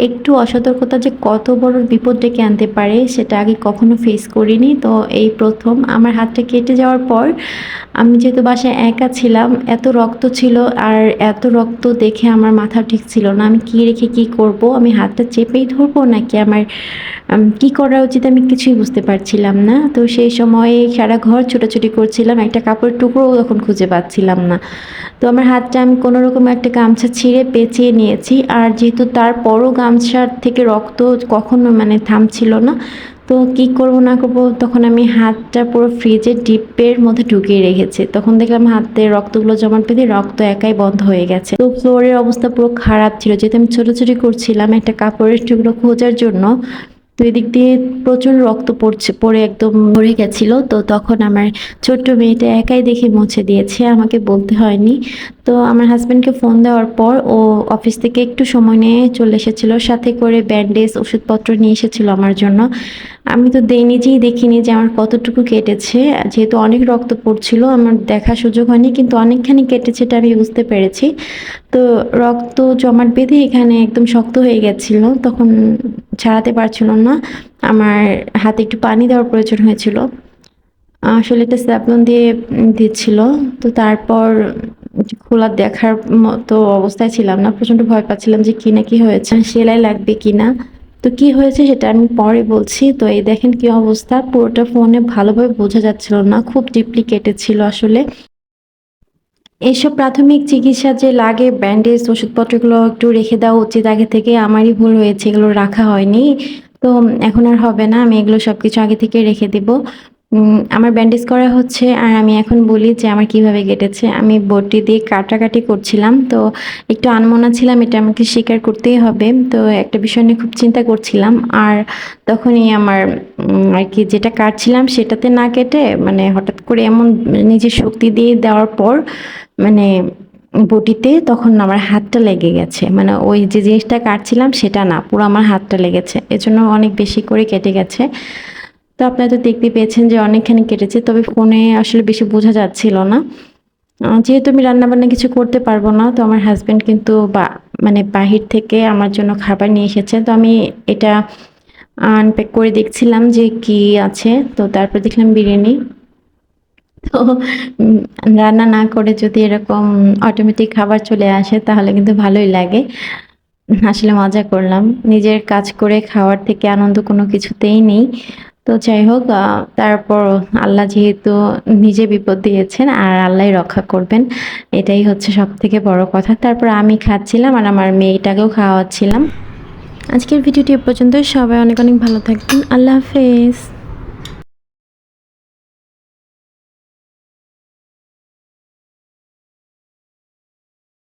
একটু অসতর্কতা যে কত বড় বিপদ ডেকে আনতে পারে সেটা আগে কখনো ফেস করিনি। তো এই প্রথম আমার হাতটা কেটে যাওয়ার পর আমি যেহেতু বাসায় একা ছিলাম, এত রক্ত ছিল আর এত রক্ত দেখে আমার মাথা ঠিক ছিল না। আমি কি রেখে কি করব? আমি হাতটা চেপেই ধরবো নাকি আমার কি করা উচিত আমি কিছুই বুঝতে পারছিলাম না। তো সেই সময় সারা ঘর ছোটাছুটি করছিলাম। একটা কাপড়ের টুকরোও তখন খুঁজে পাচ্ছিলাম না। তো আমার হাতটা আমি কোনোরকম একটা গামছা ছিঁড়ে পেঁচিয়ে নিয়েছি। আর যেহেতু তারপরও গামছার থেকে রক্ত কখনো মানে থামছিল না। তো কি করব না করব তখন আমি হাতটা পুরো ফ্রিজের ডিপের মধ্যে ঢুকিয়ে রেখেছি। তখন দেখলাম হাতের রক্তগুলো জমাট বেঁধে রক্ত একাই বন্ধ হয়ে গেছে। তো ফ্লোরের অবস্থা পুরো খারাপ ছিল। যেহেতু আমি ছোটাছুটি করছিলাম একটা কাপড়ের টুকরো খোঁজার জন্য। তো এদিক দিয়ে প্রচুর রক্ত পড়ে একদম ভরে গেছিল। তো তখন আমার ছোট্ট মেয়েটা একাই দেখে মুছে দিয়েছে, আমাকে বলতে হয়নি। তো আমার হাজব্যান্ডকে ফোন দেওয়ার পর ও অফিস থেকে একটু সময় নিয়ে চলে এসেছিল, সাথে করে ব্যান্ডেজ ওষুধপত্র নিয়ে এসেছিল আমার জন্য। আমি তো নিজেই দেখিনি যে আমার কতটুকু কেটেছে। যেহেতু অনেক রক্ত পড়ছিল আমার দেখার সুযোগ হয়নি, কিন্তু অনেকখানি কেটেছে এটা আমি বুঝতে পেরেছি। তো রক্ত জমাট বেঁধে এখানে একদম শক্ত হয়ে গেছিল, তখন ছাড়াতে পারছিল না। আমার হাতে একটু পানি দেওয়ার প্রয়োজন হয়েছিল। আসলে এটা স্যাভলন দিয়ে দিচ্ছিল। তো তারপর খোলা দেখার মতো অবস্থায় ছিলাম না। প্রচন্ড ভয় পাচ্ছিলাম যে কি না কি হয়েছে, সেলাই লাগবে কিনা। তো কি হয়েছে সেটা আমি পরে বলছি। তো এই দেখেন কি অবস্থা, পুরোটা ফোনে ভালোভাবে বোঝা যাচ্ছিল না, খুব ডিপলি কেটেছিল আসলে। এসব প্রাথমিক চিকিৎসা যে লাগে, ব্যান্ডেজ ওষুধপত্রগুলো একটু রেখে দেওয়া উচিত আগে থেকে। আমারই ভুল হয়েছে, এগুলো রাখা হয়নি। তো এখন আর হবে না, আমি এগুলো সবকিছু আগে থেকে রেখে দিব। আমার ব্যান্ডেজ করা হচ্ছে আর আমি এখন বলি যে আমার কিভাবে কেটেছে। আমি বটি দিয়ে কাটাকাটি করছিলাম, তো একটু আনমনা ছিলাম, এটা আমাকে স্বীকার করতেই হবে। তো একটা বিষয় নিয়ে খুব চিন্তা করছিলাম আর তখনই আমার আর কি যেটা কাটছিলাম সেটাতে না কেটে মানে হঠাৎ করে এমন নিজের শক্তি দিয়ে দেওয়ার পর মানে বটিতে তখন আমার হাতটা লেগে গেছে। মানে ওই যে জিনিসটা কাটছিলাম সেটা না, পুরো আমার হাতটা লেগেছে, এজন্য অনেক বেশি করে কেটে গেছে। তো আপনারা তো দেখতে পেয়েছেন যে অনেকখানি কেটেছে, তবে ফোনে আসলে বেশি বোঝা যাচ্ছিল না। যেহেতু আমি রান্নাবান্না কিছু করতে পারবো না, তো আমার হাজবেন্ড কিন্তু মানে বাহির থেকে আমার জন্য খাবার নিয়ে এসেছে। তো আমি এটা আনপ্যাক করে দেখছিলাম যে কি আছে। তো তারপর দেখলাম বিরিয়ানি। তো উম রান্না না করে যদি এরকম অটোমেটিক খাবার চলে আসে তাহলে কিন্তু ভালোই লাগে। আসলে মজা করলাম। নিজের কাজ করে খাওয়ার থেকে আনন্দ কোনো কিছুতেই নেই। তো যাই হোক, তারপর আল্লাহ যেহেতু নিজে বিপদ দিয়েছেন আর আল্লাহই রক্ষা করবেন, এটাই হচ্ছে সবথেকে বড় কথা। তারপর আমি খাচ্ছিলাম আর আমার মেয়েটাকেও খাওয়াচ্ছিলাম। আজকের ভিডিওটি এ পর্যন্তই। সবাই অনেক অনেক ভালো থাকবেন। আল্লাহ হাফেজ।